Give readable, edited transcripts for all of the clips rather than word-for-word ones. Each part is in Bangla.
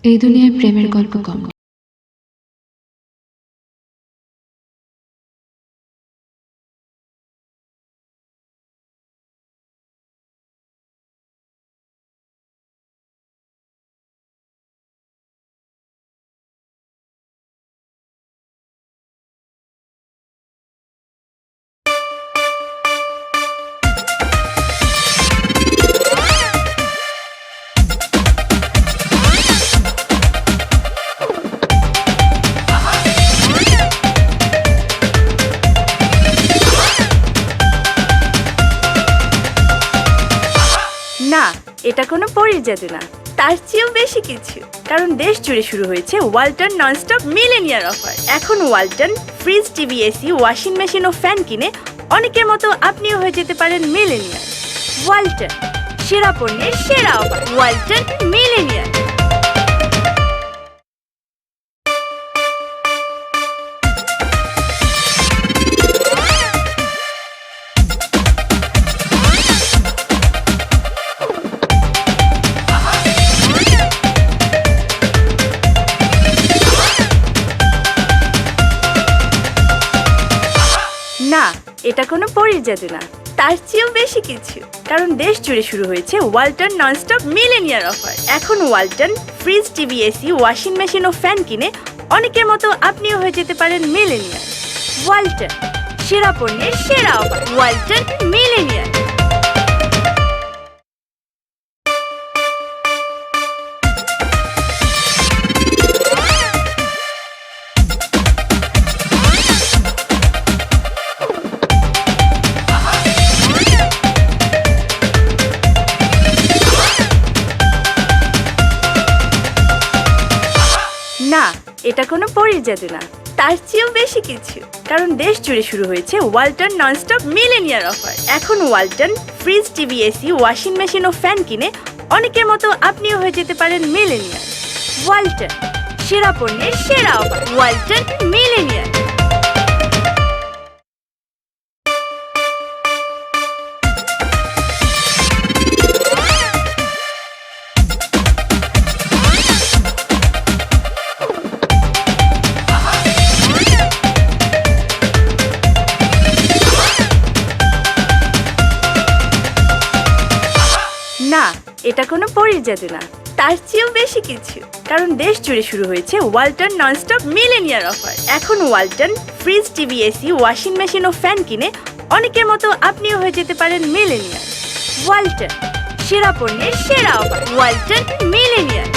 এই দুনিয়ায় প্রেমের গল্প কম। না, এটা কোনো পরীর জাদু না, তার চেয়েও বেশি কিছু। কারণ দেশ জুড়ে শুরু হয়েছে ওয়ালটন ননস্টপ মিলেনিয়ার অফার। এখন Walton fridge, TV, AC, washing machine ও ফ্যান কিনে অনেকের মতো আপনিও হয়ে যেতে পারেন মিলেনিয়ার। ওয়ালটন, সেরা পণ্যের সেরা অফার। ওয়ালটন মিলেনিয়ার। না, এটা কোনো পরীর জাদু না, তার চেয়েও বেশি কিছু। কারণ দেশ জুড়ে শুরু হয়েছে ওয়ালটন ননস্টপ মিলেনিয়ার অফার। এখন Walton fridge, TV, AC, washing machine ও ফ্যান কিনে অনেকের মতো আপনিও হয়ে যেতে পারেন মিলেনিয়ার। ওয়ালটন, সেরা পণ্যের সেরা অফার। ওয়ালটন মিলেনিয়ার। না, এটা কোনো পরীর জাদু না, তার চেয়েও বেশি কিছু। কারণ দেশ জুড়ে শুরু হয়েছে ওয়ালটন ননস্টপ মিলেনিয়ার অফার। এখন Walton fridge, TV, AC, washing machine ও ফ্যান কিনে অনেকের মতো আপনিও হয়ে যেতে পারেন মিলেনিয়ার। ওয়ালটন, সেরা পণ্যের সেরা অফার। ওয়ালটন মিলেনিয়ার। না, এটা কোনো পরীর জাদু না, তার চেয়েও বেশি কিছু। কারণ দেশ জুড়ে শুরু হয়েছে ওয়ালটন ননস্টপ মিলেনিয়ার অফার। এখন Walton fridge, TV, AC, washing machine ও ফ্যান কিনে অনেকের মতো আপনিও হয়ে যেতে পারেন মিলেনিয়ার। ওয়ালটন, সেরা পণ্যের সেরা অফার। ওয়ালটন মিলেনিয়ার।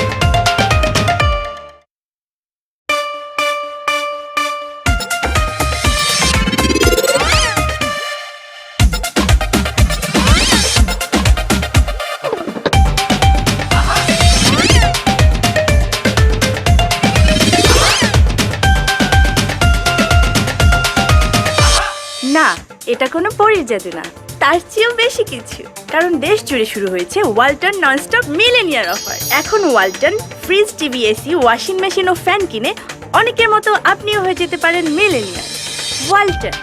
না, এটা কোনো পরীর জাদু না, তার চেয়েও বেশি কিছু। কারণ দেশ জুড়ে শুরু হয়েছে ওয়ালটন ননস্টপ মিলেনিয়ার অফার। এখন Walton fridge, TV, AC, washing machine ও ফ্যান কিনে অনেকের মতো আপনিও হয়ে যেতে পারেন মিলেনিয়ার। ওয়ালটন,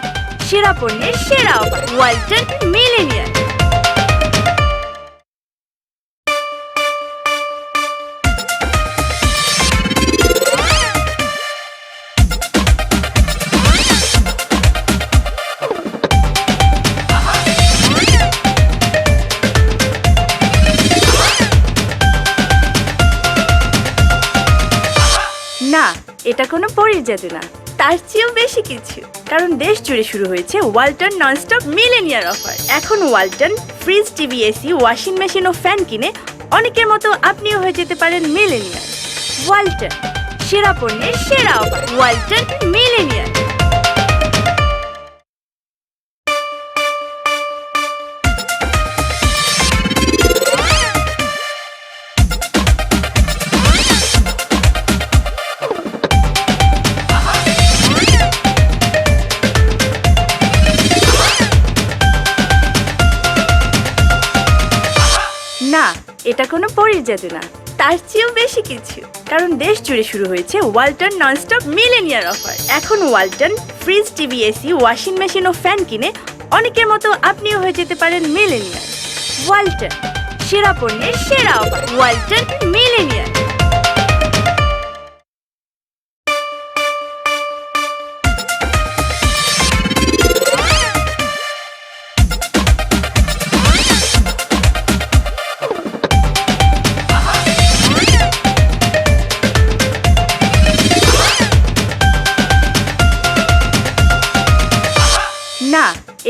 সেরা পণ্যের সেরা অফার। ওয়ালটন মিলেনিয়ার। না, এটা কোনো পরীর জাদু না, তার চেয়েও বেশি কিছু। কারণ দেশ জুড়ে শুরু হয়েছে ওয়ালটন ননস্টপ মিলেনিয়ার অফার। এখন Walton fridge, TV, AC, washing machine ও ফ্যান কিনে অনেকের মতো আপনিও হয়ে যেতে পারেন মিলেনিয়ার। ওয়ালটন, সেরা পণ্যের সেরা অফার। ওয়ালটন মিলেনিয়ার। না, এটা কোনো পরীর জাদু না, তার চেয়েও বেশি কিছু। কারণ দেশ জুড়ে শুরু হয়েছে ওয়ালটন ননস্টপ মিলেনিয়ার অফার। এখন Walton fridge, TV, AC, washing machine ও ফ্যান কিনে অনেকের মতো আপনিও হয়ে যেতে পারেন মিলেনিয়ার। ওয়ালটন, সেরা পণ্যের সেরা অফার। ওয়ালটন মিলেনিয়ার।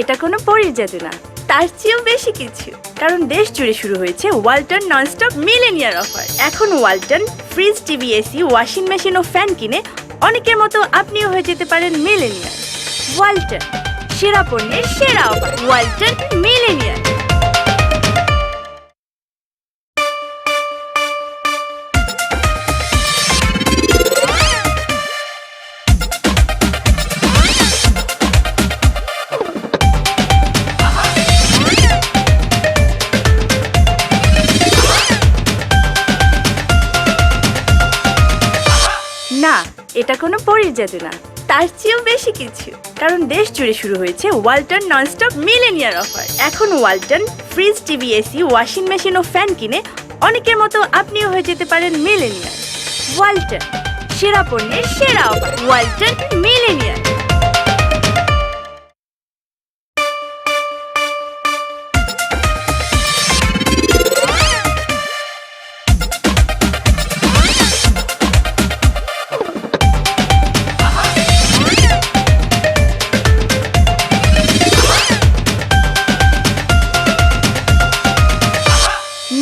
এটা কোনো পরীর জাদু না, তার চেয়েও বেশি কিছু। কারণ দেশ জুড়ে শুরু হয়েছে ওয়ালটন ননস্টপ মিলেনিয়ার অফার। এখন Walton fridge, TV, AC, washing machine ও ফ্যান কিনে অনেকের মতো আপনিও হয়ে যেতে পারেন মিলেনিয়ার। ওয়ালটন, সেরা পণ্যের সেরা অফার। ওয়ালটন মিলেনিয়ার। না, এটা কোনো পরীর জাদু না, তার চেয়েও বেশি কিছু। কারণ দেশ জুড়ে শুরু হয়েছে ওয়ালটন ননস্টপ মিলেনিয়ার অফার। এখন Walton fridge, TV, AC, washing machine ও ফ্যান কিনে অনেকের মতো আপনিও হয়ে যেতে পারেন মিলেনিয়ার। ওয়ালটন, সেরা পণ্যের সেরা অফার। ওয়ালটন মিলেনিয়ার।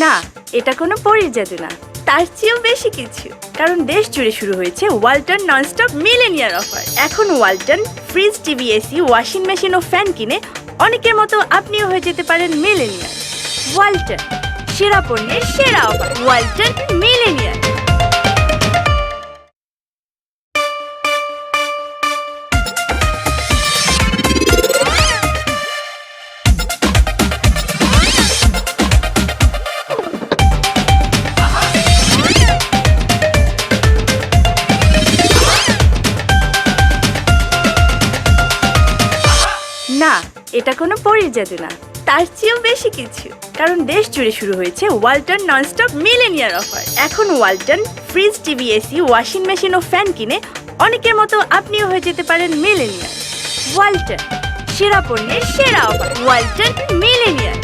না, এটা কোনো পরীর জাদু না, তার চেয়েও বেশি কিছু। কারণ দেশ জুড়ে শুরু হয়েছে ওয়ালটন ননস্টপ মিলেনিয়ার অফার। এখন Walton fridge, TV, AC, washing machine ও ফ্যান কিনে অনেকের মতো আপনিও হয়ে যেতে পারেন মিলেনিয়ার। ওয়ালটন, সেরা পণ্যের সেরা অফার। ওয়ালটন মিলেনিয়ার। না, এটা কোনো পরীর জাদু না, তার চেয়েও বেশি কিছু। কারণ দেশ জুড়ে শুরু হয়েছে ওয়ালটন ননস্টপ মিলেনিয়ার অফার। এখন Walton fridge, TV, AC, washing machine ও ফ্যান কিনে অনেকের মতো আপনিও হয়ে যেতে পারেন মিলেনিয়ার। ওয়ালটন, সেরা পণ্যের সেরা অফার। ওয়ালটন মিলেনিয়ার।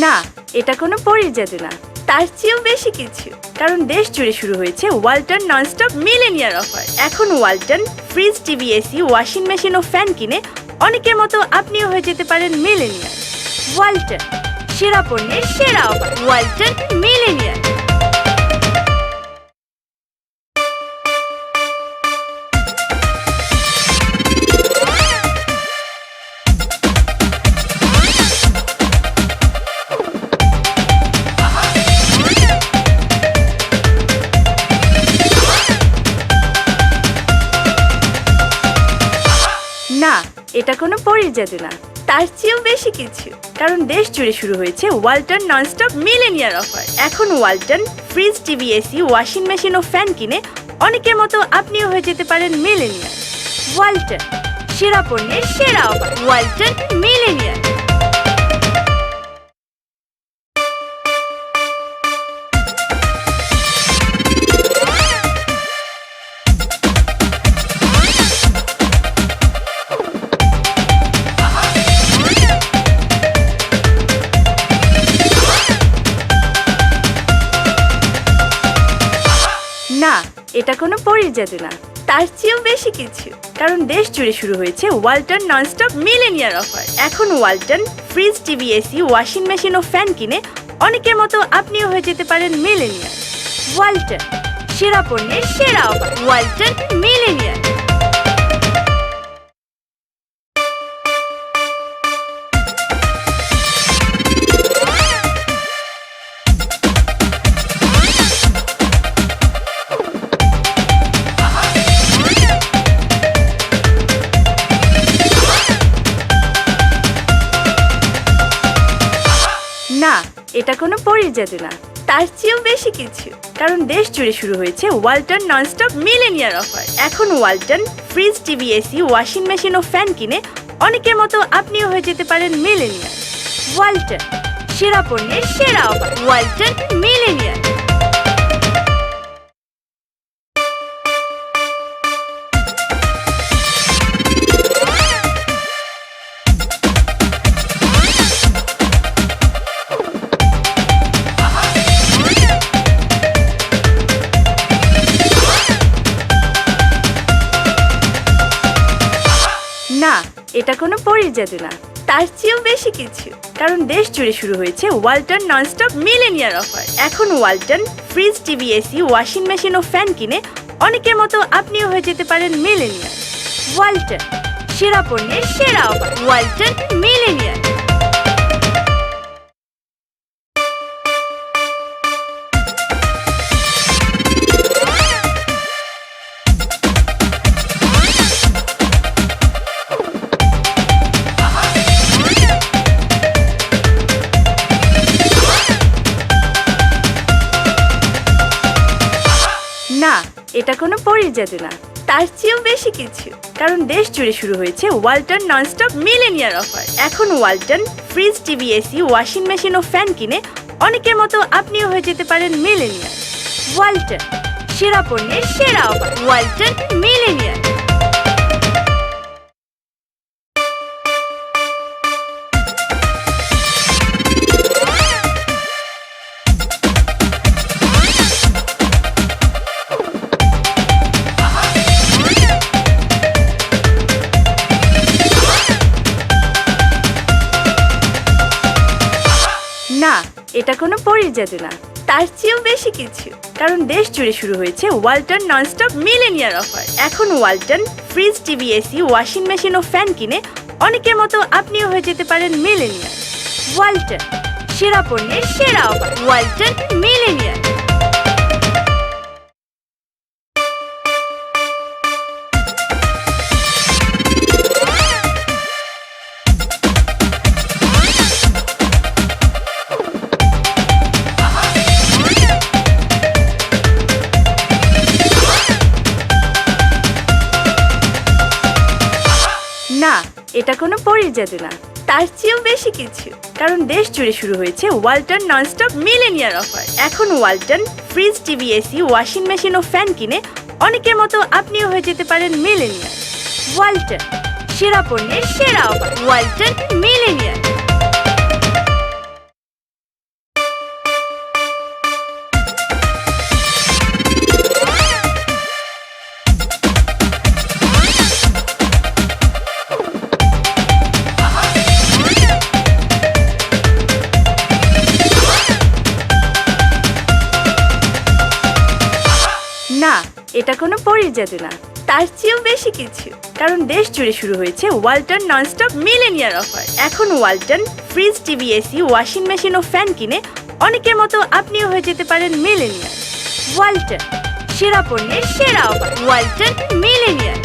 না, এটা কোনো পরীর জাদু না, তার চেয়েও বেশি কিছু। কারণ দেশ জুড়ে শুরু হয়েছে ওয়ালটন ননস্টপ মিলেনিয়ার অফার। এখন Walton fridge, TV, AC, washing machine ও ফ্যান কিনে অনেকের মতো আপনিও হয়ে যেতে পারেন মিলেনিয়ার। ওয়ালটন, সেরা পণ্যের সেরা অফার। ওয়ালটন মিলেনিয়ার। না, এটা কোনো পরীর জাদু না, তার চেয়েও বেশি কিছু। কারণ দেশ জুড়ে শুরু হয়েছে ওয়ালটন ননস্টপ মিলেনিয়ার অফার। এখন Walton fridge, TV, AC, washing machine ও ফ্যান কিনে অনেকের মতো আপনিও হয়ে যেতে পারেন মিলেনিয়ার। ওয়ালটন, সেরা পণ্যের সেরা অফার। ওয়ালটন মিলেনিয়ার। না, এটা কোনো পরীর জাদু না, তার চেয়েও বেশি কিছু। কারণ দেশ জুড়ে শুরু হয়েছে ওয়ালটন ননস্টপ মিলেনিয়ার অফার। এখন Walton fridge, TV, AC, washing machine ও ফ্যান কিনে অনেকের মতো আপনিও হয়ে যেতে পারেন মিলেনিয়ার। ওয়ালটন, সেরা পণ্যের সেরা অফার। ওয়ালটন মিলেনিয়ার। না, এটা কোনো পরীর জাদু না, তার চেয়েও বেশি কিছু। কারণ দেশ জুড়ে শুরু হয়েছে ওয়ালটন ননস্টপ মিলেনিয়ার অফার। এখন Walton fridge, TV, AC, washing machine ও ফ্যান কিনে অনেকের মতো আপনিও হয়ে যেতে পারেন মিলেনিয়ার। ওয়ালটন, সেরা পণ্যের সেরা অফার। ওয়ালটন মিলেনিয়ার। এটা কোনো পরীর জাদু না, তার চেয়েও বেশি কিছু। কারণ দেশ জুড়ে শুরু হয়েছে ওয়ালটন ননস্টপ মিলেনিয়ার অফার। এখন Walton fridge, TV, AC, washing machine ও ফ্যান কিনে অনেকের মতো আপনিও হয়ে যেতে পারেন মিলেনিয়ার। ওয়ালটন, সেরা পণ্যের সেরা অফার। ওয়ালটন মিলেনিয়ার। না, এটা কোনো পরীর জাদু না, তার চেয়েও বেশি কিছু। কারণ দেশ জুড়ে শুরু হয়েছে ওয়ালটন ননস্টপ মিলেনিয়ার অফার। এখন Walton fridge, TV, AC, washing machine ও ফ্যান কিনে অনেকের মতো আপনিও হয়ে যেতে পারেন মিলেনিয়ার। ওয়ালটন, সেরা পণ্যের সেরা অফার। ওয়ালটন মিলেনিয়ার। না, এটা কোনো পরীর জাদু না, তার চেয়েও বেশি কিছু। কারণ দেশ জুড়ে শুরু হয়েছে ওয়ালটন ননস্টপ মিলেনিয়ার অফার। এখন Walton fridge, TV, AC, washing machine ও ফ্যান কিনে অনেকের মতো আপনিও হয়ে যেতে পারেন মিলেনিয়ার। ওয়ালটন, সেরা পণ্যের সেরা অফার। ওয়ালটন মিলেনিয়ার। না, এটা কোনো পরীর জাদু না, তার চেয়েও বেশি কিছু। কারণ দেশ জুড়ে শুরু হয়েছে ওয়ালটন ননস্টপ মিলেনিয়ার অফার। এখন Walton fridge, TV, AC, washing machine ও ফ্যান কিনে অনেকের মতো আপনিও হয়ে যেতে পারেন মিলেনিয়ার। ওয়ালটন, সেরা পণ্যের সেরা অফার। ওয়ালটন মিলেনিয়ার। না, এটা কোনো পরীর জাদু না, তার চেয়েও বেশি কিছু। কারণ দেশ জুড়ে শুরু হয়েছে ওয়ালটন ননস্টপ মিলেনিয়ার অফার। এখন Walton fridge, TV, AC, washing machine ও ফ্যান কিনে অনেকের মতো আপনিও হয়ে যেতে পারেন মিলেনিয়ার। ওয়ালটন, সেরা পণ্যের সেরা অফার। ওয়ালটন মিলেনিয়ার।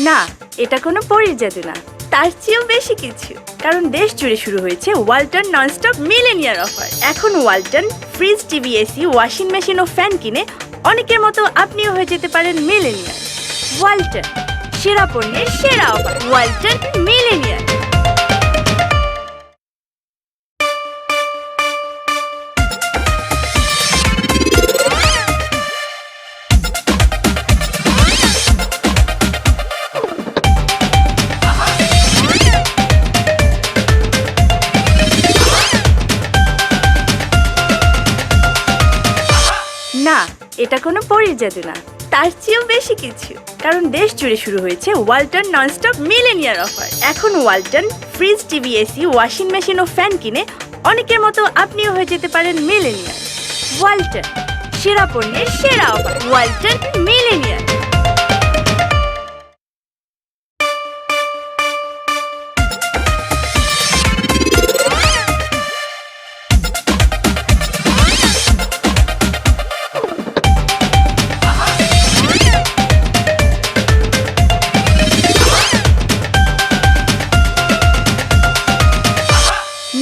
না, এটা কোনো পরীর জাদু না, তার চেয়েও বেশি কিছু। কারণ দেশ জুড়ে শুরু হয়েছে ওয়ালটন ননস্টপ মিলেনিয়ার অফার। এখন Walton fridge, TV, AC, washing machine ও ফ্যান কিনে অনেকের মতো আপনিও হয়ে যেতে পারেন মিলেনিয়ার। ওয়ালটন, সেরা পণ্যের সেরা অফার। ওয়ালটন মিলেনিয়ার। না, এটা কোনো পরীর জাদু না, তার চেয়েও বেশি কিছু। কারণ দেশ জুড়ে শুরু হয়েছে ওয়ালটন ননস্টপ মিলেনিয়ার অফার। এখন Walton fridge, TV, AC, washing machine ও ফ্যান কিনে অনেকের মতো আপনিও হয়ে যেতে পারেন মিলেনিয়ার। ওয়ালটন, সেরা পণ্যের সেরা অফার। ওয়ালটন মিলেনিয়ার।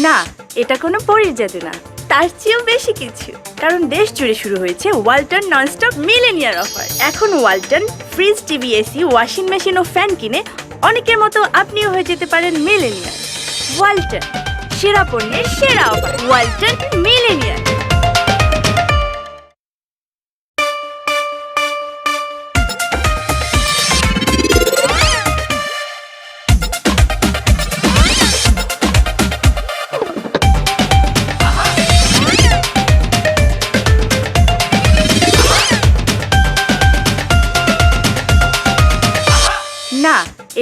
না, এটা কোনো পরীর জাদু না, তার চেয়েও বেশি কিছু। কারণ দেশ জুড়ে শুরু হয়েছে ওয়ালটন ননস্টপ মিলেনিয়ার অফার। এখন Walton fridge, TV, AC, washing machine ও ফ্যান কিনে অনেকের মতো আপনিও হয়ে যেতে পারেন মিলেনিয়ার। ওয়ালটন, সেরা পণ্যের সেরা অফার। ওয়ালটন মিলেনিয়ার।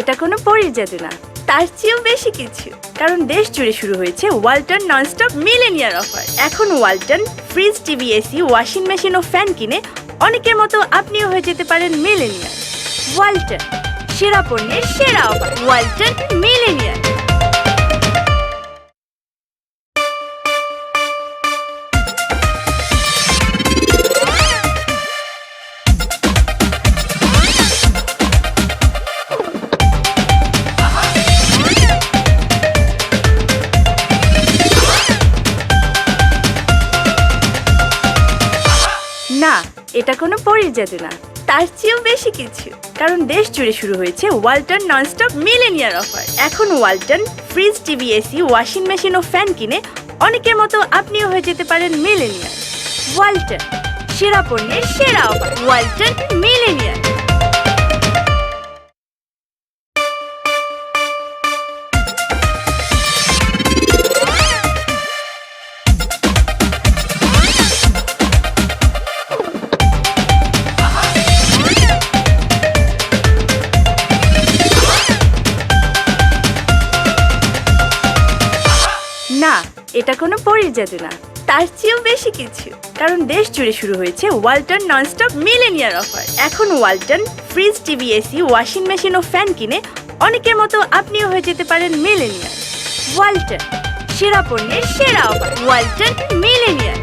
এটা কোনো পরীর জাদু না, তার চেয়েও বেশি কিছু। কারণ দেশ জুড়ে শুরু হয়েছে ওয়ালটন ননস্টপ মিলেনিয়ার অফার। এখন Walton fridge, TV, AC, washing machine ও ফ্যান কিনে অনেকের মতো আপনিও হয়ে যেতে পারেন মিলেনিয়ার। ওয়ালটন, সেরা পণ্যের সেরা অফার। ওয়ালটন মিলেনিয়ার। না, এটা কোনো পরীর জাদু না, তার চেয়েও বেশি কিছু। কারণ দেশ জুড়ে শুরু হয়েছে ওয়ালটন ননস্টপ মিলেনিয়ার অফার। এখন Walton fridge, TV, AC, washing machine ও ফ্যান কিনে অনেকের মতো আপনিও হয়ে যেতে পারেন মিলেনিয়ার। ওয়ালটন, সেরা পণ্যের সেরা অফার। ওয়ালটন মিলেনিয়ার। না, এটা কোনো পরীর জাদু না, তার চেয়েও বেশি কিছু। কারণ দেশ জুড়ে শুরু হয়েছে ওয়ালটন ননস্টপ মিলেনিয়ার অফার। এখন Walton fridge, TV, AC, washing machine ও ফ্যান কিনে অনেকের মতো আপনিও হয়ে যেতে পারেন মিলেনিয়ার। ওয়ালটন, সেরা পণ্যের সেরা অফার। ওয়ালটন মিলেনিয়ার।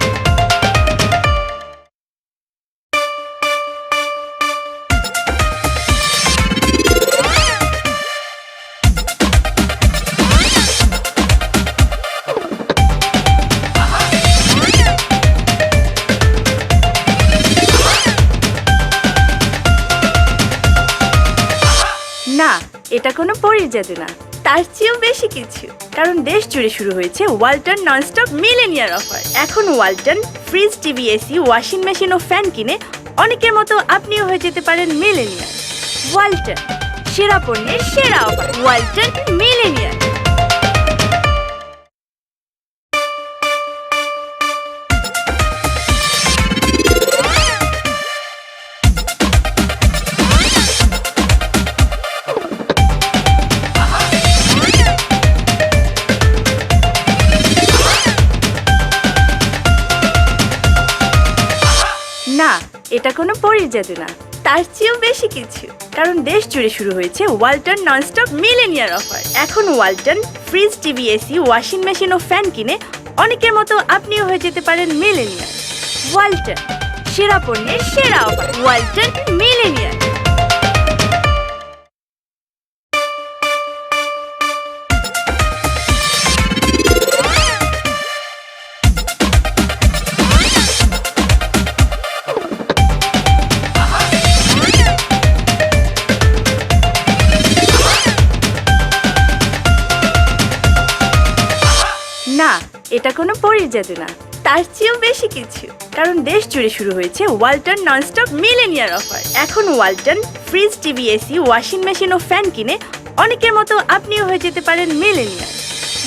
না, এটা কোনো পরীর জাদু না, তার চেয়েও বেশি কিছু। কারণ দেশ জুড়ে শুরু হয়েছে ওয়ালটন ননস্টপ মিলেনিয়ার অফার। এখন Walton fridge, TV, AC, washing machine ও ফ্যান কিনে অনেকের মতো আপনিও হয়ে যেতে পারেন মিলেনিয়ার। ওয়ালটন, সেরা পণ্যের সেরা অফার। ওয়ালটন মিলেনিয়ার। না, এটা কোনো পরীর জাদু না, তার চেয়েও বেশি কিছু। কারণ দেশ জুড়ে শুরু হয়েছে ওয়ালটন ননস্টপ মিলেনিয়ার অফার। এখন Walton fridge, TV, AC, washing machine ও ফ্যান কিনে অনেকের মতো আপনিও হয়ে যেতে পারেন মিলেনিয়ার। ওয়ালটন, সেরা পণ্যের সেরা অফার। ওয়ালটন মিলেনিয়ার। না, এটা কোনো পরীর জাদু না, তার চেয়েও বেশি কিছু। কারণ দেশ জুড়ে শুরু হয়েছে ওয়ালটন ননস্টপ মিলেনিয়ার অফার। এখন Walton fridge, TV, AC, washing machine ও ফ্যান কিনে অনেকের মতো আপনিও হয়ে যেতে পারেন মিলেনিয়ার।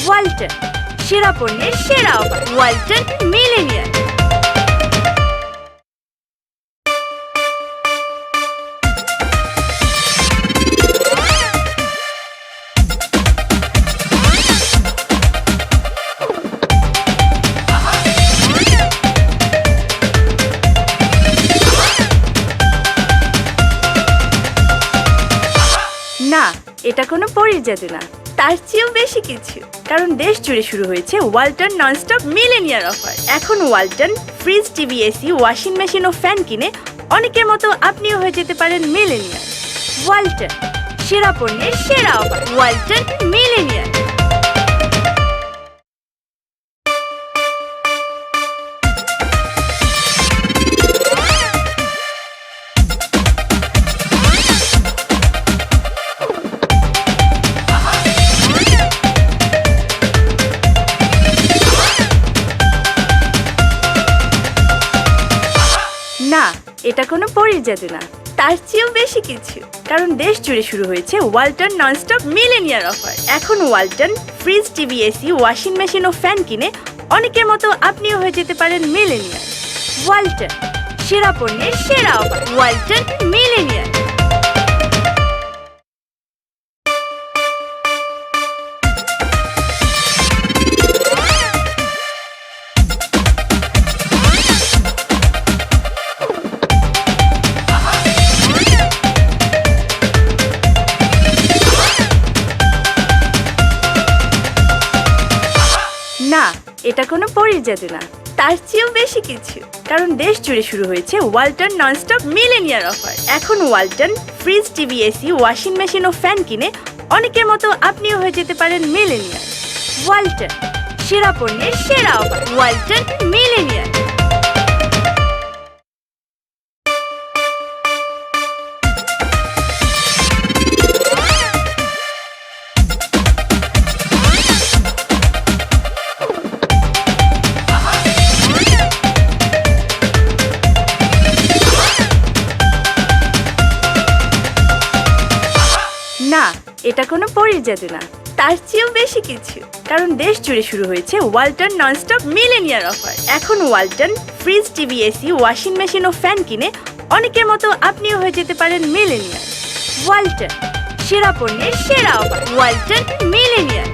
ওয়ালটন, সেরা পণ্যের সেরা অফার। ওয়ালটন মিলেনিয়ার। না, এটা কোনো পরীর জাদু না, তার চেয়েও বেশি কিছু। কারণ দেশ জুড়ে শুরু হয়েছে ওয়ালটন ননস্টপ মিলেনিয়ার অফার। এখন Walton fridge, TV, AC, washing machine ও ফ্যান কিনে অনেকের মতো আপনিও হয়ে যেতে পারেন মিলেনিয়ার। ওয়ালটন, সেরা পণ্যের সেরা অফার। ওয়ালটন মিলেনিয়ার। না, এটা কোনো পরীর জাদু না, তার চেয়েও বেশি কিছু। কারণ দেশ জুড়ে শুরু হয়েছে ওয়ালটন ননস্টপ মিলেনিয়ার অফার। এখন Walton fridge, TV, AC, washing machine ও ফ্যান কিনে অনেকের মতো আপনিও হয়ে যেতে পারেন মিলেনিয়ার। ওয়ালটন, সেরা পণ্যের সেরা অফার। ওয়ালটন মিলেনিয়ার। এটা কোনো পরীর জাদু না, তার চেয়েও বেশি কিছু। কারণ দেশ জুড়ে শুরু হয়েছে ওয়ালটন ননস্টপ মিলেনিয়ার অফার। এখন Walton fridge, TV, AC, washing machine ও ফ্যান কিনে অনেকের মতো আপনিও হয়ে যেতে পারেন মিলেনিয়ার। ওয়ালটন, সেরা পণ্যের সেরা অফার। ওয়ালটন মিলেনিয়ার। না, এটা কোনো পরীর জাদু না, তার চেয়েও বেশি কিছু। কারণ দেশ জুড়ে শুরু হয়েছে ওয়ালটন ননস্টপ মিলেনিয়ার অফার। এখন Walton fridge, TV, AC, washing machine ও ফ্যান কিনে অনেকের মতো আপনিও হয়ে যেতে পারেন মিলেনিয়ার। ওয়ালটন, সেরা পণ্যের সেরা অফার। ওয়ালটন মিলেনিয়ার।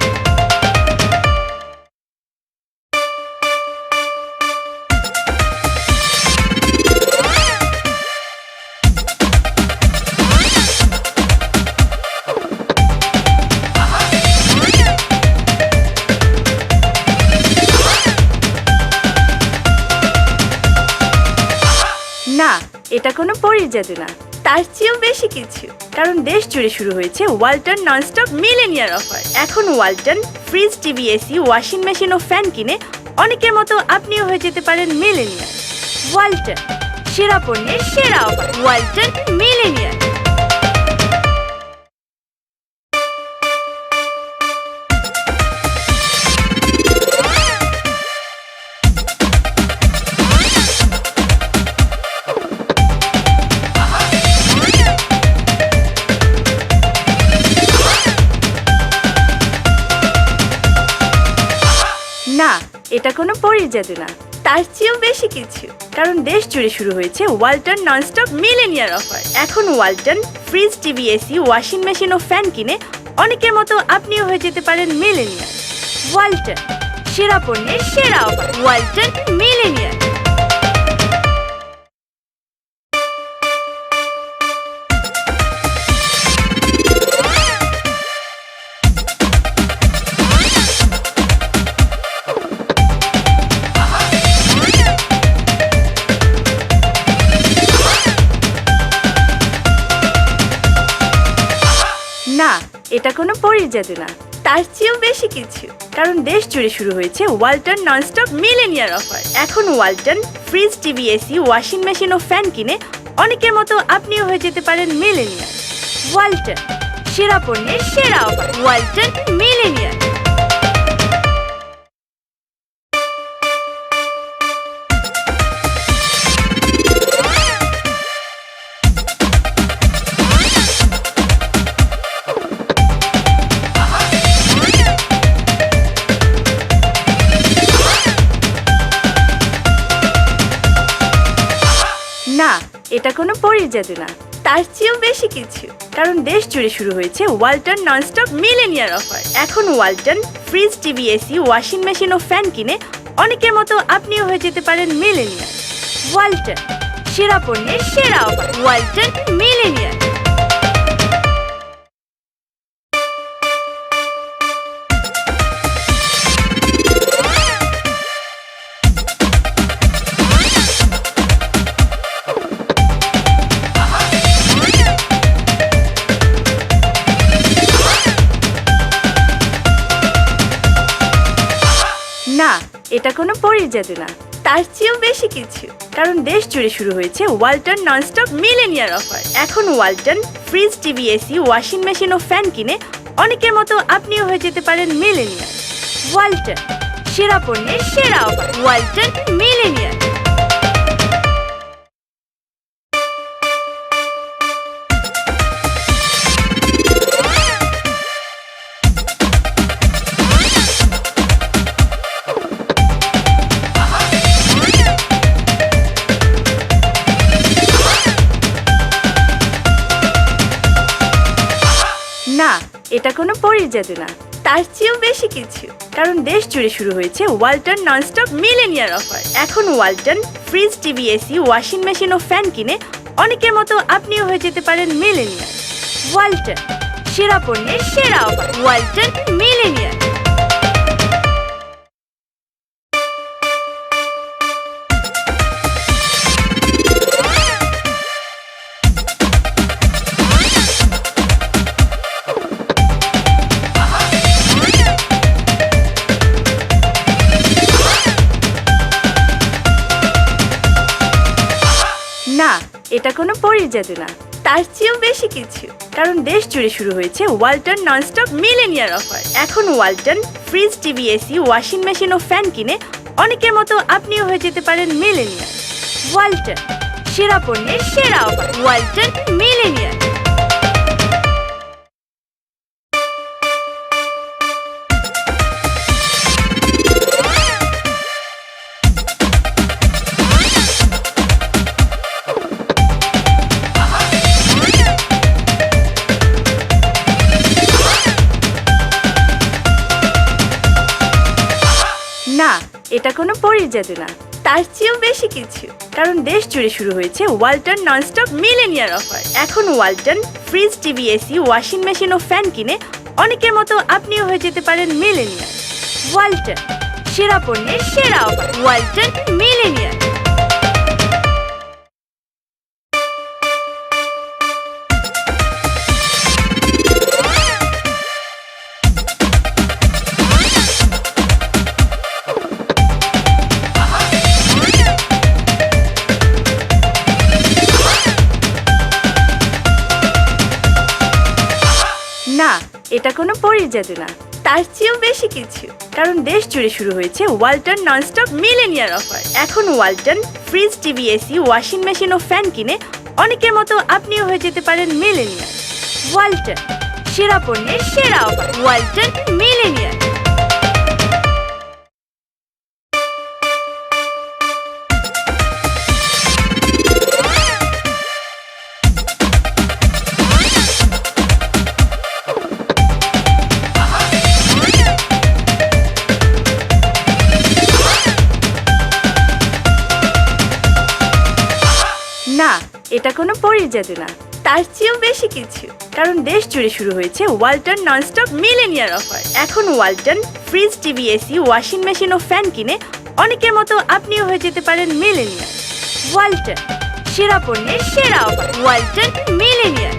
না, এটা কোনো পরীর জাদু না, তার চেয়েও বেশি কিছু। কারণ দেশ জুড়ে শুরু হয়েছে ওয়ালটন ননস্টপ মিলেনিয়ার অফার। এখন Walton fridge, TV, AC, washing machine ও ফ্যান কিনে অনেকের মতো আপনিও হয়ে যেতে পারেন মিলেনিয়ার। ওয়ালটন, সেরা পণ্যের সেরা অফার। ওয়ালটন মিলেনিয়ার। না, এটা কোনো পরীর জাদু না, তার চেয়েও বেশি কিছু। কারণ দেশ জুড়ে শুরু হয়েছে ওয়ালটন ননস্টপ মিলেনিয়ার অফার। এখন Walton fridge, TV, AC, washing machine ও ফ্যান কিনে অনেকের মতো আপনিও হয়ে যেতে পারেন মিলেনিয়ার। ওয়ালটন, সেরা পণ্যের সেরা অফার। ওয়ালটন মিলেনিয়ার। না, এটা কোনো পরীর জাদু না, তার চেয়েও বেশি কিছু। কারণ দেশ জুড়ে শুরু হয়েছে ওয়ালটন ননস্টপ মিলেনিয়ার অফার। এখন Walton fridge, TV, AC, washing machine ও ফ্যান কিনে অনেকের মতো আপনিও হয়ে যেতে পারেন মিলেনিয়ার। ওয়ালটন, সেরা পণ্যের সেরা অফার। ওয়ালটন মিলেনিয়ার। না, এটা কোনো পরীর জাদু না, তার চেয়েও বেশি কিছু। কারণ দেশ জুড়ে শুরু হয়েছে ওয়ালটন ননস্টপ মিলেনিয়ার অফার। এখন Walton fridge, TV, AC, washing machine ও ফ্যান কিনে অনেকের মতো আপনিও হয়ে যেতে পারেন মিলেনিয়ার। ওয়ালটন, সেরা পণ্যের সেরা অফার। ওয়ালটন মিলেনিয়ার। না, এটা কোনো পরীর জাদু না, তার চেয়েও বেশি কিছু। কারণ দেশ জুড়ে শুরু হয়েছে ওয়ালটন ননস্টপ মিলেনিয়ার অফার। এখন Walton fridge, TV, AC, washing machine ও ফ্যান কিনে অনেকের মতো আপনিও হয়ে যেতে পারেন মিলেনিয়ার। ওয়ালটন, সেরা পণ্যের সেরা অফার। ওয়ালটন মিলেনিয়ার। না, এটা কোনো পরীর জাদু না, তার চেয়েও বেশি কিছু। কারণ দেশ জুড়ে শুরু হয়েছে ওয়ালটন ননস্টপ মিলেনিয়ার অফার। এখন Walton fridge, TV, AC, washing machine ও ফ্যান কিনে অনেকের মতো আপনিও হয়ে যেতে পারেন মিলেনিয়ার। ওয়ালটন, সেরা পণ্যের সেরা অফার। ওয়ালটন মিলেনিয়ার। এটা কোনো পরীর জাদু না, তার চেয়েও বেশি কিছু। কারণ দেশ জুড়ে শুরু হয়েছে ওয়ালটন ননস্টপ মিলেনিয়ার অফার। এখন Walton fridge, TV, AC, washing machine ও ফ্যান কিনে অনেকের মতো আপনিও হয়ে যেতে পারেন মিলেনিয়ার। ওয়ালটন, সেরা পণ্যের সেরা অফার। ওয়ালটন মিলেনিয়ার। না, এটা কোনো পরীর জাদু না, তার চেয়েও বেশি কিছু। কারণ দেশ জুড়ে শুরু হয়েছে ওয়ালটন ননস্টপ মিলেনিয়ার অফার। এখন Walton fridge, TV, AC, washing machine ও ফ্যান কিনে অনেকের মতো আপনিও হয়ে যেতে পারেন মিলেনিয়ার। ওয়ালটন, সেরা পণ্যের সেরা অফার। ওয়ালটন মিলেনিয়ার। না, এটা কোনো পরীর জাদু না, তার চেয়েও বেশি কিছু। কারণ দেশ জুড়ে শুরু হয়েছে ওয়ালটন ননস্টপ মিলেনিয়ার অফার। এখন Walton fridge, TV, AC, washing machine ও ফ্যান কিনে অনেকের মতো আপনিও হয়ে যেতে পারেন মিলেনিয়ার। ওয়ালটন, সেরা পণ্যের সেরা অফার। ওয়ালটন মিলেনিয়ার। না, এটা কোনো পরীর জাদু না, তার চেয়েও বেশি কিছু। কারণ দেশ জুড়ে শুরু হয়েছে ওয়ালটন ননস্টপ মিলেনিয়ার অফার। এখন Walton fridge, TV, AC, washing machine ও ফ্যান কিনে অনেকের মতো আপনিও হয়ে যেতে পারেন মিলেনিয়ার। ওয়ালটন, সেরা পণ্যের সেরা অফার। ওয়ালটন মিলেনিয়ার।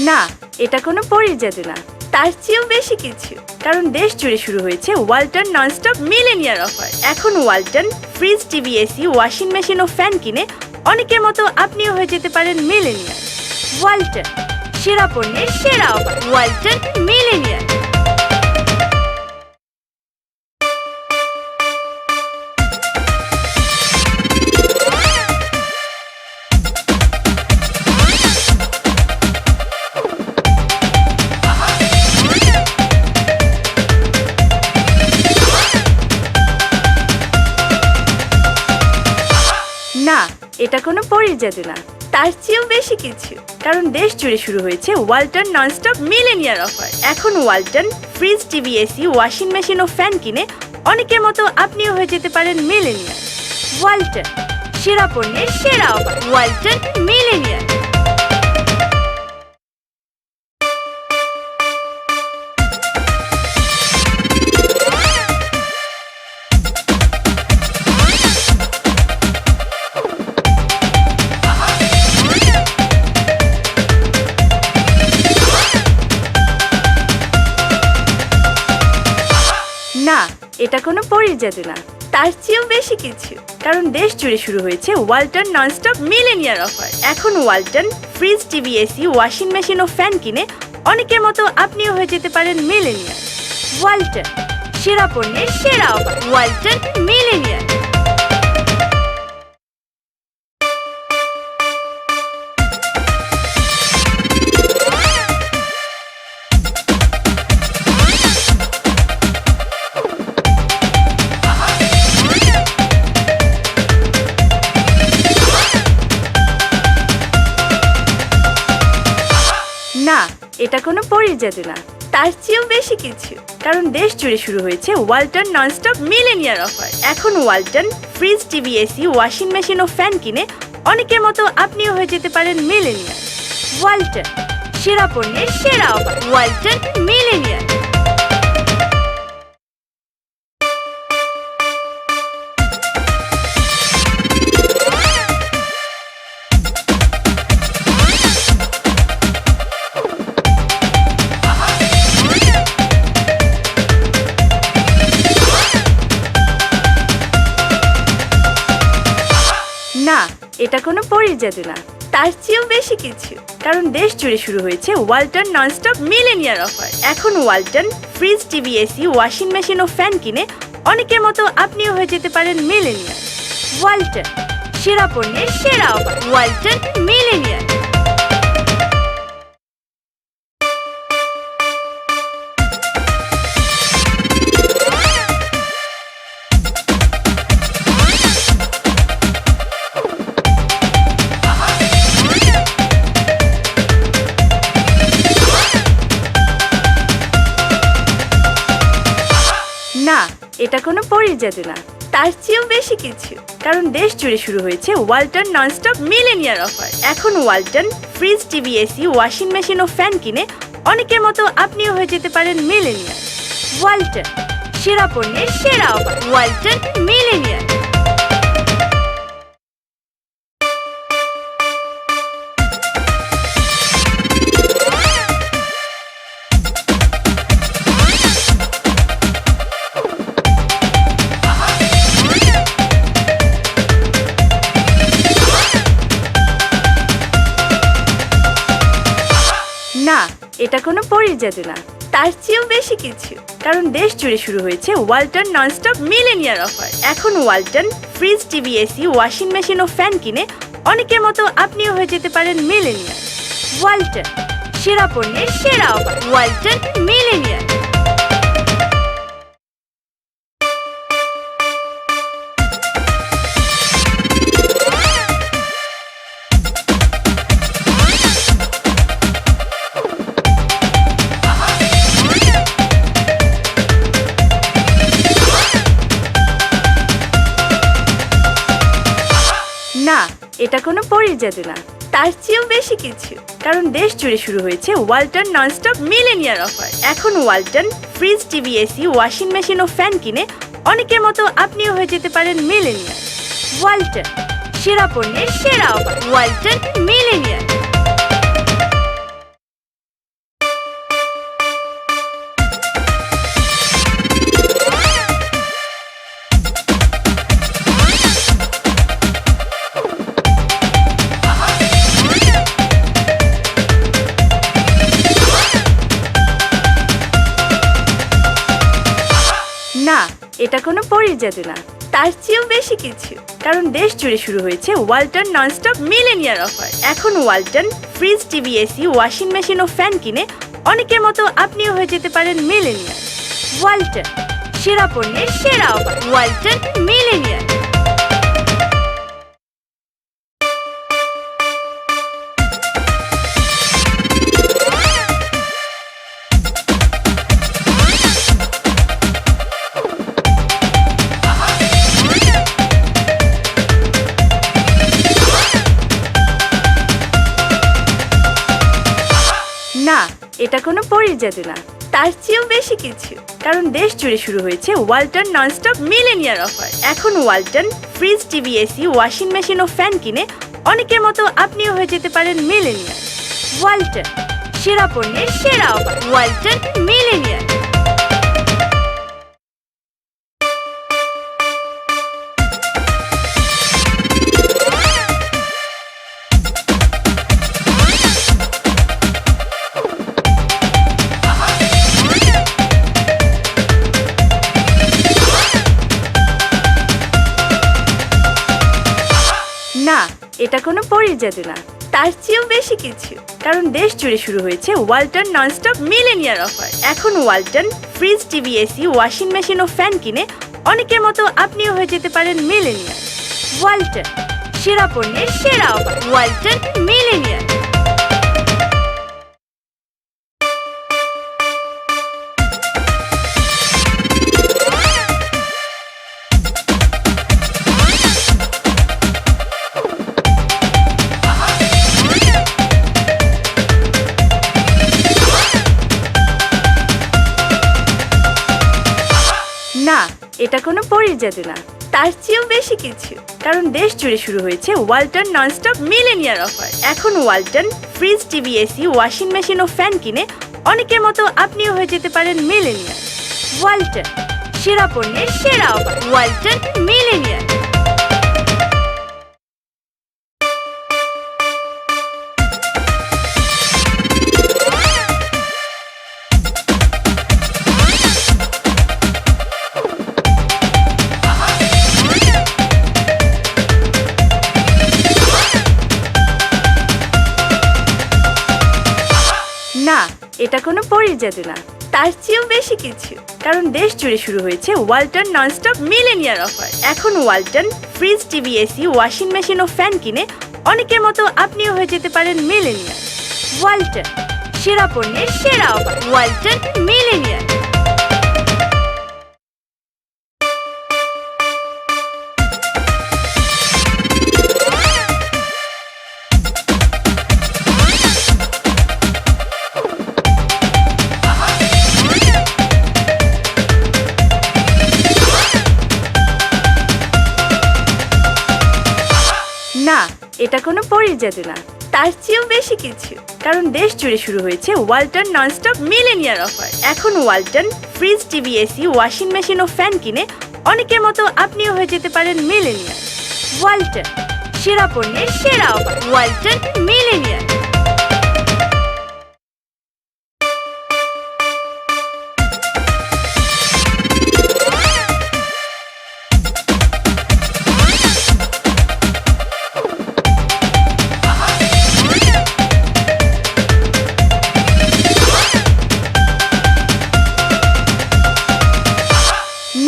না, এটা কোনো পরীর জাদু না, তার চেয়েও বেশি কিছু। কারণ দেশ জুড়ে শুরু হয়েছে ওয়ালটন ননস্টপ মিলেনিয়ার অফার। এখন Walton fridge, TV, AC, washing machine ও ফ্যান কিনে অনেকের মতো আপনিও হয়ে যেতে পারেন মিলেনিয়ার। ওয়ালটন, সেরা পণ্যের সেরা অফার। ওয়ালটন মিলেনিয়ার। না, এটা কোনো পরীর জাদু না, তার চেয়েও বেশি কিছু। কারণ দেশ জুড়ে শুরু হয়েছে ওয়ালটন ননস্টপ মিলেনিয়ার অফার। এখন Walton fridge, TV, AC, washing machine ও ফ্যান কিনে অনেকের মতো আপনিও হয়ে যেতে পারেন মিলেনিয়ার। ওয়ালটন, সেরা পণ্যের সেরা অফার। ওয়ালটন মিলেনিয়ার। না, এটা কোনো পরীর জাদু না, তার চেয়েও বেশি কিছু। কারণ দেশ জুড়ে শুরু হয়েছে ওয়ালটন ননস্টপ মিলেনিয়ার অফার। এখন Walton fridge, TV, AC, washing machine ও ফ্যান কিনে অনেকের মতো আপনিও হয়ে যেতে পারেন মিলেনিয়ার। ওয়ালটন, সেরা পণ্যের সেরা অফার। ওয়ালটন মিলেনিয়ার। না, এটা কোনো পরীর জাদু না, তার চেয়েও বেশি কিছু। কারণ দেশ জুড়ে শুরু হয়েছে ওয়ালটন ননস্টপ মিলেনিয়ার অফার। এখন Walton fridge, TV, AC, washing machine ও ফ্যান কিনে অনেকের মতো আপনিও হয়ে যেতে পারেন মিলেনিয়ার। ওয়ালটন, সেরা পণ্যের সেরা অফার। ওয়ালটন মিলেনিয়ার। এটা কোনো পরীর জাদু না, তার চেয়েও বেশি কিছু। কারণ দেশ জুড়ে শুরু হয়েছে ওয়ালটন ননস্টপ মিলেনিয়ার অফার। এখন Walton fridge, TV, AC, washing machine ও ফ্যান কিনে অনেকের মতো আপনিও হয়ে যেতে পারেন মিলেনিয়ার। ওয়ালটন, সেরা পণ্যের সেরা অফার। ওয়ালটন মিলেনিয়ার। না, এটা কোনো পরীর জাদু না, তার চেয়েও বেশি কিছু। কারণ দেশ জুড়ে শুরু হয়েছে ওয়ালটন ননস্টপ মিলেনিয়ার অফার। এখন Walton fridge, TV, AC, washing machine ও ফ্যান কিনে অনেকের মতো আপনিও হয়ে যেতে পারেন মিলেনিয়ার। ওয়ালটন, সেরা পণ্যের সেরা অফার। ওয়ালটন মিলেনিয়ার। না, এটা কোনো পরীর জাদু না, তার চেয়েও বেশি কিছু। কারণ দেশ জুড়ে শুরু হয়েছে ওয়ালটন ননস্টপ মিলেনিয়ার অফার। এখন Walton fridge, TV, AC, washing machine ও ফ্যান কিনে অনেকের মতো আপনিও হয়ে যেতে পারেন মিলেনিয়ার। ওয়ালটন, সেরা পণ্যের সেরা অফার। ওয়ালটন মিলেনিয়ার। না, এটা কোনো পরীর জাদু না, তার চেয়েও বেশি কিছু। কারণ দেশ জুড়ে শুরু হয়েছে ওয়ালটন ননস্টপ মিলেনিয়ার অফার। এখন Walton fridge, TV, AC, washing machine ও ফ্যান কিনে অনেকের মতো আপনিও হয়ে যেতে পারেন মিলেনিয়ার। ওয়ালটন, সেরা পণ্যের সেরা অফার। ওয়ালটন মিলেনিয়ার। না, এটা কোনো পরীর জাদু না, তার চেয়েও বেশি কিছু। কারণ দেশ জুড়ে শুরু হয়েছে ওয়ালটন ননস্টপ মিলেনিয়ার অফার। এখন Walton fridge, TV, AC, washing machine ও ফ্যান কিনে অনেকের মতো আপনিও হয়ে যেতে পারেন মিলেনিয়ার। ওয়ালটন, সেরা পণ্যের সেরা অফার। ওয়ালটন মিলেনিয়ার। না, এটা কোনো পরীর জাদু না, তার চেয়েও বেশি কিছু। কারণ দেশ জুড়ে শুরু হয়েছে ওয়ালটন ননস্টপ মিলেনিয়ার অফার। এখন Walton fridge, TV, AC, washing machine ও ফ্যান কিনে অনেকের মতো আপনিও হয়ে যেতে পারেন মিলেনিয়ার। ওয়ালটন, সেরা পণ্যের সেরা অফার। ওয়ালটন মিলেনিয়ার। না, এটা কোনো পরীর জাদু না, তার চেয়েও বেশি কিছু। কারণ দেশ জুড়ে শুরু হয়েছে ওয়ালটন ননস্টপ মিলেনিয়ার অফার। এখন Walton fridge, TV, AC, washing machine ও ফ্যান কিনে অনেকের মতো আপনিও হয়ে যেতে পারেন মিলেনিয়ার। ওয়ালটন, সেরা পণ্যের সেরা অফার। ওয়ালটন মিলেনিয়ার। না, এটা কোনো পরীর জাদু না, তার চেয়েও বেশি কিছু। কারণ দেশ জুড়ে শুরু হয়েছে ওয়ালটন ননস্টপ মিলেনিয়ার অফার। এখন Walton fridge, TV, AC, washing machine ও ফ্যান কিনে অনেকের মতো আপনিও হয়ে যেতে পারেন মিলেনিয়ার। ওয়ালটন, সেরা পণ্যের সেরা অফার। ওয়ালটন মিলেনিয়ার। এটা কোনো পরীর জাদু না, তার চেয়েও বেশি কিছু। কারণ দেশ জুড়ে শুরু হয়েছে ওয়ালটন ননস্টপ মিলেনিয়ার অফার। এখন Walton fridge, TV, AC, washing machine ও ফ্যান কিনে অনেকের মতো আপনিও হয়ে যেতে পারেন মিলেনিয়ার। ওয়ালটন, সেরা পণ্যের সেরা অফার। ওয়ালটন মিলেনিয়ার। না, এটা কোনো পরীর জাদু না, তার চেয়েও বেশি কিছু। কারণ দেশ জুড়ে শুরু হয়েছে ওয়ালটন ননস্টপ মিলেনিয়ার অফার। এখন Walton fridge, TV, AC, washing machine ও ফ্যান কিনে অনেকের মতো আপনিও হয়ে যেতে পারেন মিলেনিয়ার। ওয়ালটন, সেরা পণ্যের সেরা অফার। ওয়ালটন মিলেনিয়ার।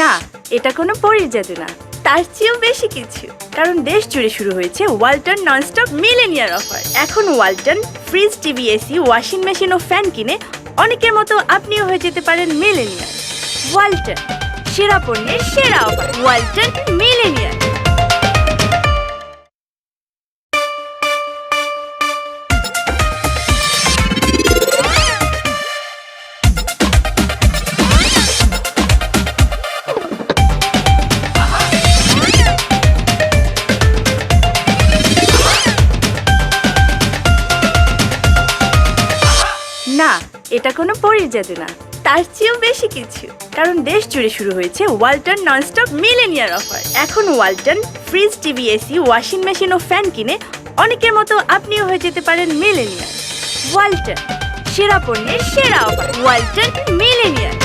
না, এটা কোনো পরীর জাদু না, তার চেয়েও বেশি কিছু। কারণ দেশ জুড়ে শুরু হয়েছে ওয়ালটন ননস্টপ মিলেনিয়ার অফার। এখন Walton fridge, TV, AC, washing machine ও ফ্যান কিনে অনেকের মতো আপনিও হয়ে যেতে পারেন মিলেনিয়ার। ওয়ালটন, সেরা পণ্যের সেরা অফার। ওয়ালটন মিলেনিয়ার। না, এটা কোনো পরীর জাদু না, তার চেয়েও বেশি কিছু। কারণ দেশ জুড়ে শুরু হয়েছে ওয়ালটন ননস্টপ মিলেনিয়ার অফার। এখন Walton fridge, TV, AC, washing machine ও ফ্যান কিনে অনেকের মতো আপনিও হয়ে যেতে পারেন মিলেনিয়ার। ওয়ালটন, সেরা পণ্যের সেরা অফার। ওয়ালটন মিলেনিয়ার।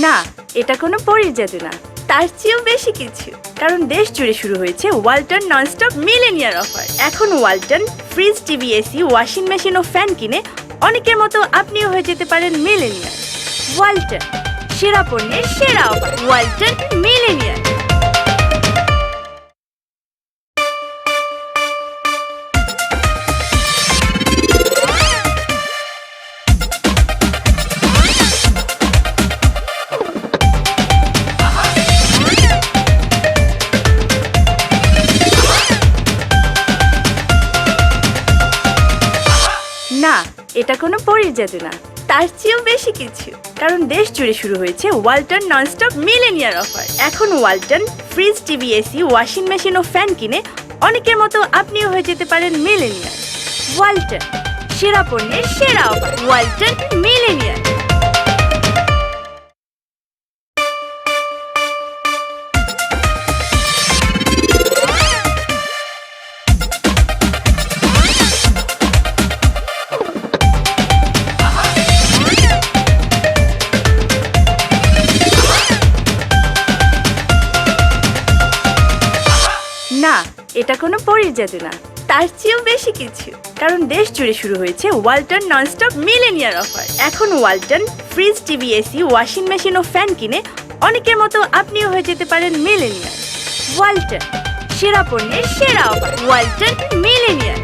না, এটা কোনো পরীর জাদু না, তার চেয়েও বেশি কিছু। কারণ দেশ জুড়ে শুরু হয়েছে ওয়ালটন ননস্টপ মিলেনিয়ার অফার। এখন Walton fridge, TV, AC, washing machine ও ফ্যান কিনে অনেকের মতো আপনিও হয়ে যেতে পারেন মিলেনিয়ার। ওয়ালটন, সেরা পণ্যের সেরা অফার। ওয়ালটন মিলেনিয়ার। না, এটা কোনো পরীর জাদু না, তার চেয়েও বেশি কিছু। কারণ দেশ জুড়ে শুরু হয়েছে ওয়ালটন ননস্টপ মিলেনিয়ার অফার। এখন Walton fridge, TV, AC, washing machine ও ফ্যান কিনে অনেকের মতো আপনিও হয়ে যেতে পারেন মিলেনিয়ার। ওয়ালটন, সেরা পণ্যের সেরা অফার। ওয়ালটন মিলেনিয়ার। না, এটা কোনো পরীর জাদু না, তার চেয়েও বেশি কিছু। কারণ দেশ জুড়ে শুরু হয়েছে ওয়ালটন ননস্টপ মিলেনিয়ার অফার। এখন Walton fridge, TV, AC, washing machine ও ফ্যান কিনে অনেকের মতো আপনিও হয়ে যেতে পারেন মিলেনিয়ার। ওয়ালটন, সেরা পণ্যের সেরা অফার। ওয়ালটন মিলেনিয়ার।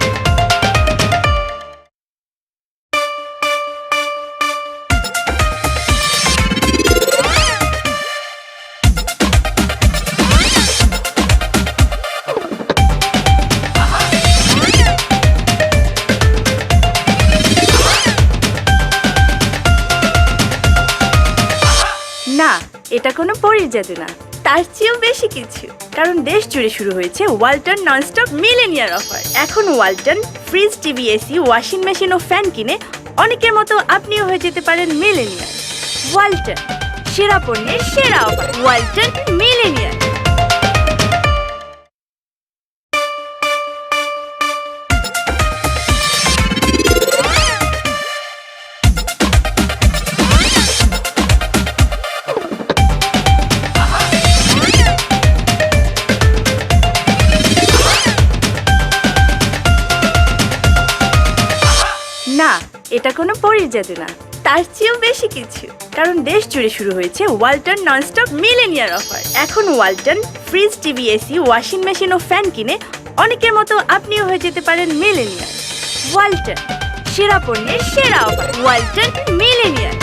না, এটা কোনো পরীর জাদু না, তার চেয়েও বেশি কিছু। কারণ দেশ জুড়ে শুরু হয়েছে ওয়ালটন ননস্টপ মিলেনিয়ার অফার। এখন Walton fridge, TV, AC, washing machine ও ফ্যান কিনে অনেকের মতো আপনিও হয়ে যেতে পারেন মিলেনিয়ার। ওয়ালটন, সেরা পণ্যের সেরা অফার। ওয়ালটন মিলেনিয়ার। এটা কোনো পরীর জাদু না, তার চেয়েও বেশি কিছু। কারণ দেশ জুড়ে শুরু হয়েছে ওয়ালটন ননস্টপ মিলেনিয়ার অফার। এখন Walton fridge, TV, AC, washing machine ও ফ্যান কিনে অনেকের মতো আপনিও হয়ে যেতে পারেন মিলেনিয়ার। ওয়ালটন, সেরা পণ্যের সেরা অফার। ওয়ালটন মিলেনিয়ার।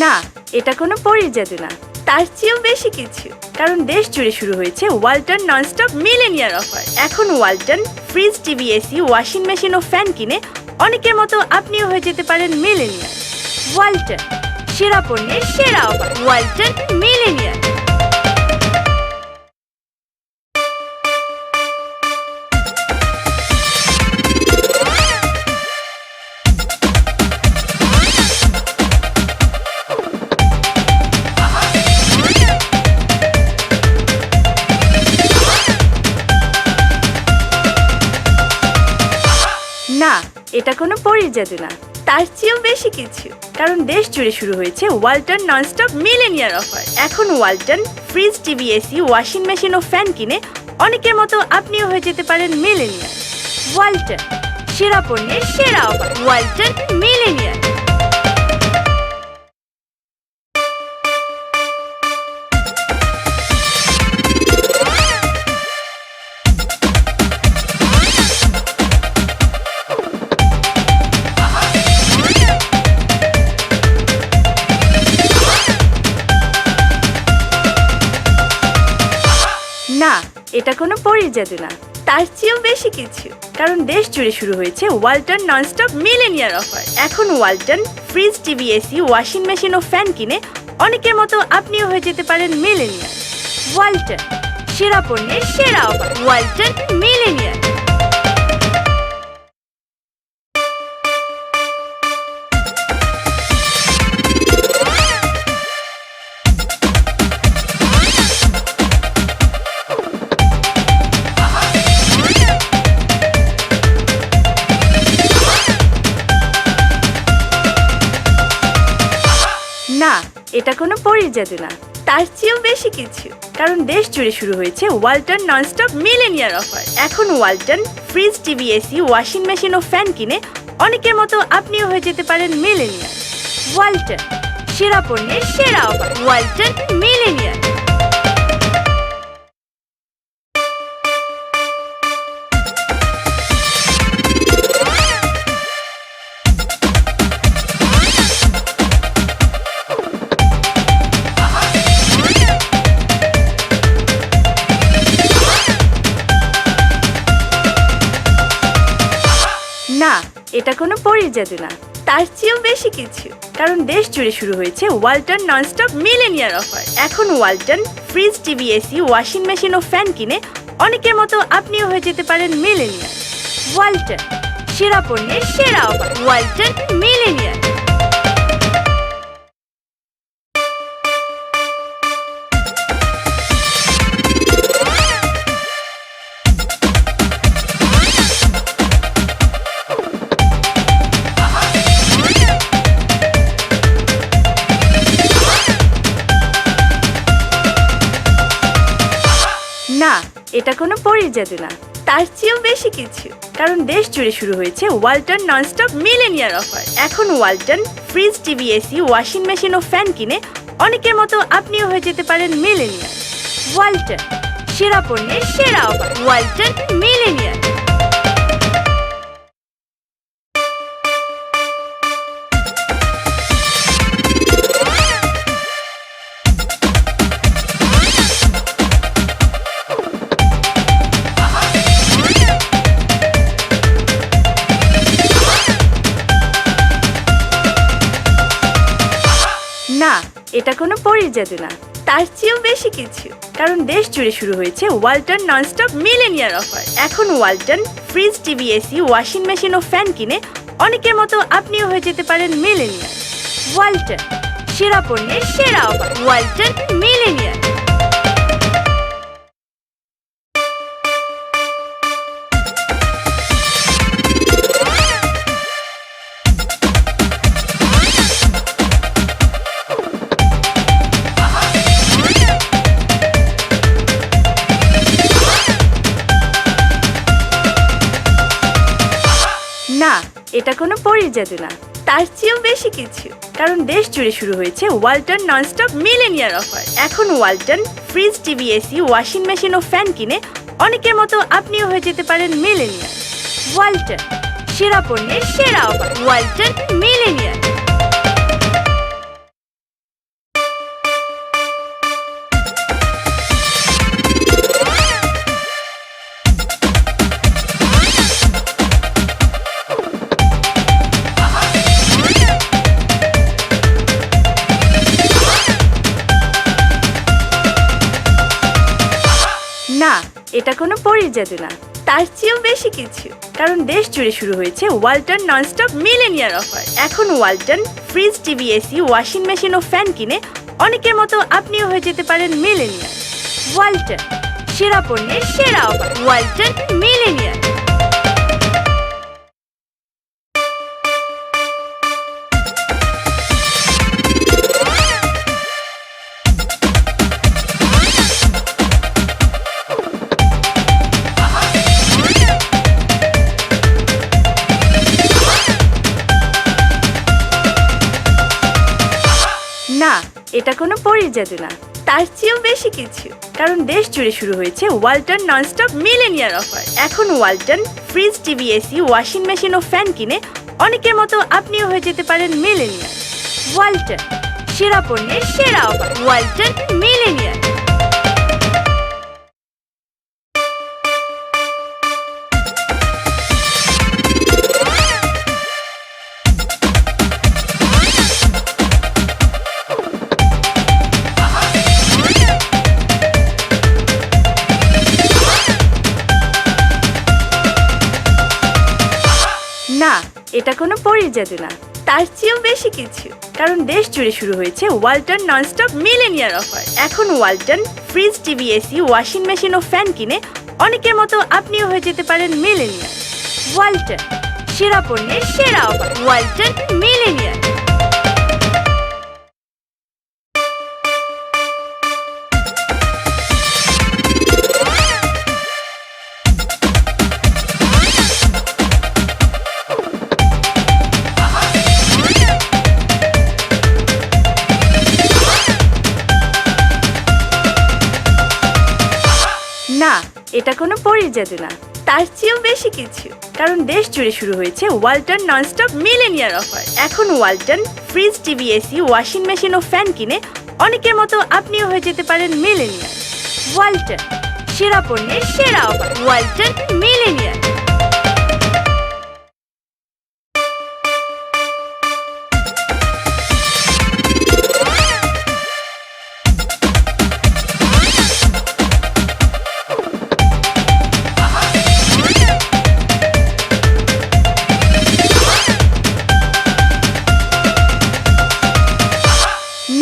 না, এটা কোনো পরীর জাদু না, তার চেয়েও বেশি কিছু। কারণ দেশ জুড়ে শুরু হয়েছে ওয়ালটন ননস্টপ মিলেনিয়ার অফার। এখন Walton fridge, TV, AC, washing machine ও ফ্যান কিনে অনেকের মতো আপনিও হয়ে যেতে পারেন মিলেনিয়ার। ওয়ালটন, সেরা পণ্যের সেরা অফার। ওয়ালটন মিলেনিয়ার। না, এটা কোনো পরীর জাদু না, তার চেয়েও বেশি কিছু। কারণ দেশ জুড়ে শুরু হয়েছে ওয়ালটন ননস্টপ মিলেনিয়ার অফার। এখন Walton fridge, TV, AC, washing machine ও ফ্যান কিনে অনেকের মতো আপনিও হয়ে যেতে পারেন মিলেনিয়ার। ওয়ালটন, সেরা পণ্যের সেরা অফার। ওয়ালটন মিলেনিয়ার। না, এটা কোনো পরীর জাদু না, তার চেয়েও বেশি কিছু। কারণ দেশ জুড়ে শুরু হয়েছে ওয়ালটন ননস্টপ মিলেনিয়ার অফার। এখন Walton fridge, TV, AC, washing machine ও ফ্যান কিনে অনেকের মতো আপনিও হয়ে যেতে পারেন মিলেনিয়ার। ওয়ালটন, সেরা পণ্যের সেরা অফার। ওয়ালটন মিলেনিয়ার। না, এটা কোনো পরীর জাদু না, তার চেয়েও বেশি কিছু। কারণ দেশ জুড়ে শুরু হয়েছে ওয়ালটন ননস্টপ মিলেনিয়ার অফার। এখন Walton fridge, TV, AC, washing machine ও ফ্যান কিনে অনেকের মতো আপনিও হয়ে যেতে পারেন মিলেনিয়ার। ওয়ালটন, সেরা পণ্যের সেরা অফার। ওয়ালটন মিলেনিয়ার। না, এটা কোনো পরীর জাদু না, তার চেয়েও বেশি কিছু। কারণ দেশ জুড়ে শুরু হয়েছে ওয়ালটন ননস্টপ মিলেনিয়ার অফার। এখন Walton fridge, TV, AC, washing machine ও ফ্যান কিনে অনেকের মতো আপনিও হয়ে যেতে পারেন মিলেনিয়ার। ওয়ালটন, সেরা পণ্যের সেরা অফার। ওয়ালটন মিলেনিয়ার। না, এটা কোনো পরীর জাদু না, তার চেয়েও বেশি কিছু। কারণ দেশ জুড়ে শুরু হয়েছে ওয়ালটন ননস্টপ মিলেনিয়ার অফার। এখন Walton fridge, TV, AC, washing machine ও ফ্যান কিনে অনেকের মতো আপনিও হয়ে যেতে পারেন মিলেনিয়ার। ওয়ালটন, সেরা পণ্যের সেরা অফার। ওয়ালটন মিলেনিয়ার। না, এটা কোনো পরীর জাদু না, তার চেয়েও বেশি কিছু। কারণ দেশ জুড়ে শুরু হয়েছে ওয়ালটন ননস্টপ মিলেনিয়ার অফার। এখন Walton fridge, TV, AC, washing machine ও ফ্যান কিনে অনেকের মতো আপনিও হয়ে যেতে পারেন মিলেনিয়ার। ওয়ালটন, সেরা পণ্যের সেরা অফার। ওয়ালটন মিলেনিয়ার। এটা কোনো পরীর জাদু না, তার চেয়েও বেশি কিছু। কারণ দেশ জুড়ে শুরু হয়েছে ওয়ালটন ননস্টপ মিলেনিয়ার অফার। এখন Walton fridge, TV, AC, washing machine ও ফ্যান কিনে অনেকের মতো আপনিও হয়ে যেতে পারেন মিলেনিয়ার। ওয়ালটন, সেরা পণ্যের সেরা অফার। ওয়ালটন মিলেনিয়ার। না, এটা কোনো পরীর জাদু না, তার চেয়েও বেশি কিছু। কারণ দেশ জুড়ে শুরু হয়েছে ওয়ালটন ননস্টপ মিলেনিয়ার অফার। এখন Walton fridge, TV, AC, washing machine ও ফ্যান কিনে অনেকের মতো আপনিও হয়ে যেতে পারেন মিলেনিয়ার। ওয়ালটন, সেরা পণ্যের সেরা অফার। ওয়ালটন মিলেনিয়ার। না, এটা কোনো পরীর জাদু না, তার চেয়েও বেশি কিছু। কারণ দেশ জুড়ে শুরু হয়েছে ওয়ালটন ননস্টপ মিলেনিয়ার অফার। এখন Walton fridge, TV, AC, washing machine ও ফ্যান কিনে অনেকের মতো আপনিও হয়ে যেতে পারেন মিলেনিয়ার। ওয়ালটন, সেরা পণ্যের সেরা অফার। ওয়ালটন মিলেনিয়ার। না, এটা কোনো পরীর জাদু না, তার চেয়েও বেশি কিছু। কারণ দেশ জুড়ে শুরু হয়েছে ওয়ালটন ননস্টপ মিলেনিয়ার অফার। এখন Walton fridge, TV, AC, washing machine ও ফ্যান কিনে অনেকের মতো আপনিও হয়ে যেতে পারেন মিলেনিয়ার। ওয়ালটন, সেরা পণ্যের সেরা অফার। ওয়ালটন মিলেনিয়ার। না, এটা কোনো পরীর জাদু না, তার চেয়েও বেশি কিছু। কারণ দেশ জুড়ে শুরু হয়েছে ওয়ালটন ননস্টপ মিলেনিয়ার অফার। এখন Walton fridge, TV, AC, washing machine ও ফ্যান কিনে অনেকের মতো আপনিও হয়ে যেতে পারেন মিলেনিয়ার। ওয়ালটন, সেরা পণ্যের সেরা অফার। ওয়ালটন মিলেনিয়ার।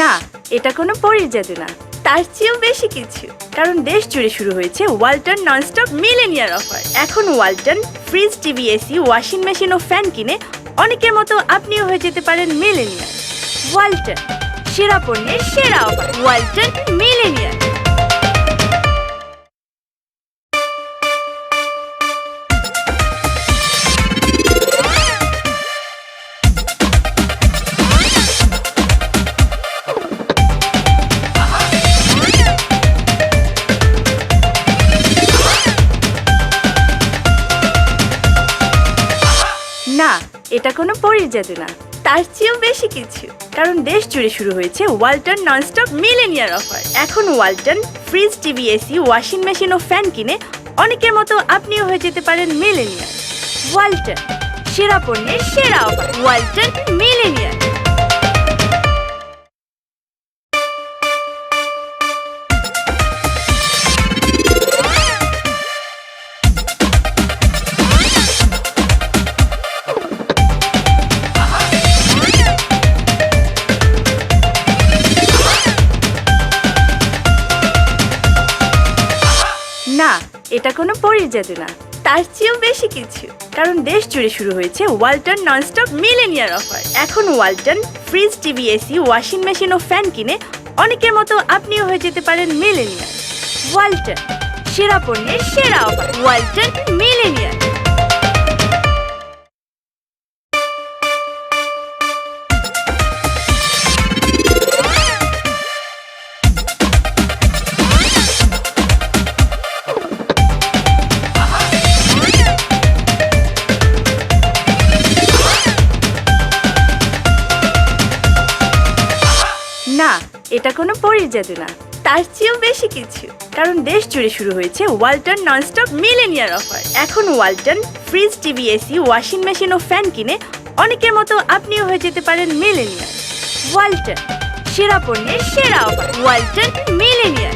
না, এটা কোনো পরীর জাদু না, তার চেয়েও বেশি কিছু। কারণ দেশ জুড়ে শুরু হয়েছে ওয়ালটন ননস্টপ মিলেনিয়ার অফার। এখন Walton fridge, TV, AC, washing machine ও ফ্যান কিনে অনেকের মতো আপনিও হয়ে যেতে পারেন মিলেনিয়ার। ওয়ালটন, সেরা পণ্যের সেরা অফার। ওয়ালটন মিলেনিয়ার। না, এটা কোনো পরীর জাদু না, তার চেয়েও বেশি কিছু। কারণ দেশ জুড়ে শুরু হয়েছে ওয়ালটন ননস্টপ মিলেনিয়ার অফার। এখন Walton fridge, TV, AC, washing machine ও ফ্যান কিনে অনেকের মতো আপনিও হয়ে যেতে পারেন মিলেনিয়ার। ওয়ালটন, সেরা পণ্যের সেরা অফার। ওয়ালটন মিলেনিয়ার। না, এটা কোনো পরীর জাদু না, তার চেয়েও বেশি কিছু। কারণ দেশ জুড়ে শুরু হয়েছে ওয়ালটন ননস্টপ মিলেনিয়ার অফার। এখন Walton fridge, TV, AC, washing machine ও ফ্যান কিনে অনেকের মতো আপনিও হয়ে যেতে পারেন মিলেনিয়ার। ওয়ালটন, সেরা পণ্যের সেরা অফার। ওয়ালটন মিলেনিয়ার। এটা কোনো পরীর জাদু না, তার চেয়েও বেশি কিছু। কারণ দেশ জুড়ে শুরু হয়েছে ওয়ালটন ননস্টপ মিলেনিয়ার অফার। এখন Walton fridge, TV, AC, washing machine ও ফ্যান কিনে অনেকের মতো আপনিও হয়ে যেতে পারেন মিলেনিয়ার। ওয়ালটন, সেরা পণ্যের সেরা অফার। ওয়ালটন মিলেনিয়ার।